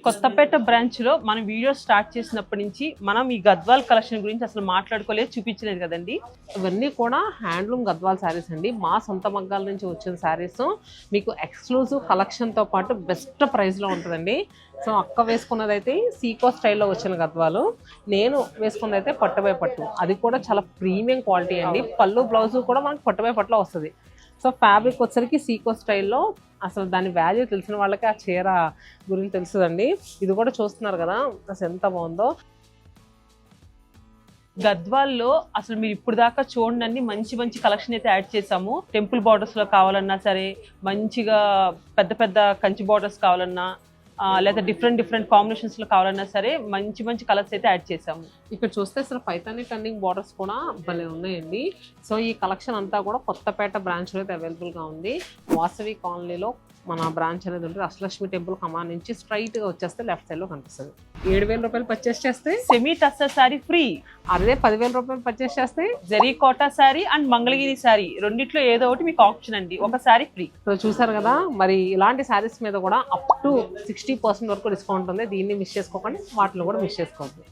Kothapeta branch లో మనం video start చేసినప్పటి నుంచి మనం ఈ గద్వాల్ కలెక్షన్ గురించి అసలు మాట్లాడుకోలేదు, చూపించలేదు కదండి. ఇవన్నీ కూడా హ్యాండ్లూమ్ గద్వాల్ శారీస్ అండి. మా సొంత మగ్గాల నుంచి వచ్చిన శారీస్ మీకు ఎక్స్క్లూజివ్ కలెక్షన్తో పాటు బెస్ట్ ప్రైస్లో ఉంటుందండి. సో అక్క వేసుకున్నదైతే సీకో స్టైల్లో వచ్చిన గద్వాలు, నేను వేసుకున్నదైతే పట్టుబై పట్టు, అది కూడా చాలా ప్రీమియం క్వాలిటీ అండి. పళ్ళు బ్లౌజ్ కూడా మనకు పట్టుబై పట్టులో వస్తుంది. సో ఫ్యాబ్రిక్ వచ్చరికి సీకో స్టైల్లో అసలు దాని వాల్యూ తెలిసిన వాళ్ళకి ఆ చీర గురించి తెలుస్తుందండి. ఇది కూడా చూస్తున్నారు కదా అసలు ఎంత బాగుందో. గద్వాల్లో అసలు మీరు ఇప్పుడు దాకా చూడండి మంచి మంచి కలెక్షన్ అయితే యాడ్ చేసాము. టెంపుల్ బార్డర్స్ లో కావాలన్నా సరే, మంచిగా పెద్ద పెద్ద కంచి బార్డర్స్ కావాలన్నా, లేదా డిఫరెంట్ కాంబినేషన్స్ లో కావాలన్నా సరే మంచి మంచి కలర్స్ అయితే యాడ్ చేసాము. ఇక్కడ చూస్తే అసలు పైతాని టర్నింగ్ బార్డర్స్ కూడా భలే ఉన్నాయండి. సో ఈ కలెక్షన్ అంతా కూడా కొత్తపేట బ్రాంచ్లో అయితే అవైలబుల్గా ఉంది. వాసవి కాలనీలో మన బ్రాంచ్ అనేది ఉంటుంది. అష్టలక్ష్మి టెంపుల్ కమాన్ నుంచి స్ట్రైట్గా వచ్చేస్తే లెఫ్ట్ సైడ్లో కనిపిస్తుంది. 7,000 రూపాయలు పర్చేస్ చేస్తే సెమీ టస్సర్ శారీ ఫ్రీ. అదే 10,000 రూపాయలు పర్చేస్ చేస్తే జరీ కోటా శారీ అండ్ మంగళగిరి శారీ రెండిట్లో ఏదో ఒకటి మీకు ఆప్షన్ అండి, ఒక శారీ ఫ్రీ. సో చూసారు కదా, మరి ఇలాంటి శారీస్ మీద కూడా అప్ టు 60% వరకు డిస్కౌంట్ ఉంది. దీన్ని మిస్ చేసుకోకండి, వాటిలో కూడా మిస్ చేసుకోవద్దు.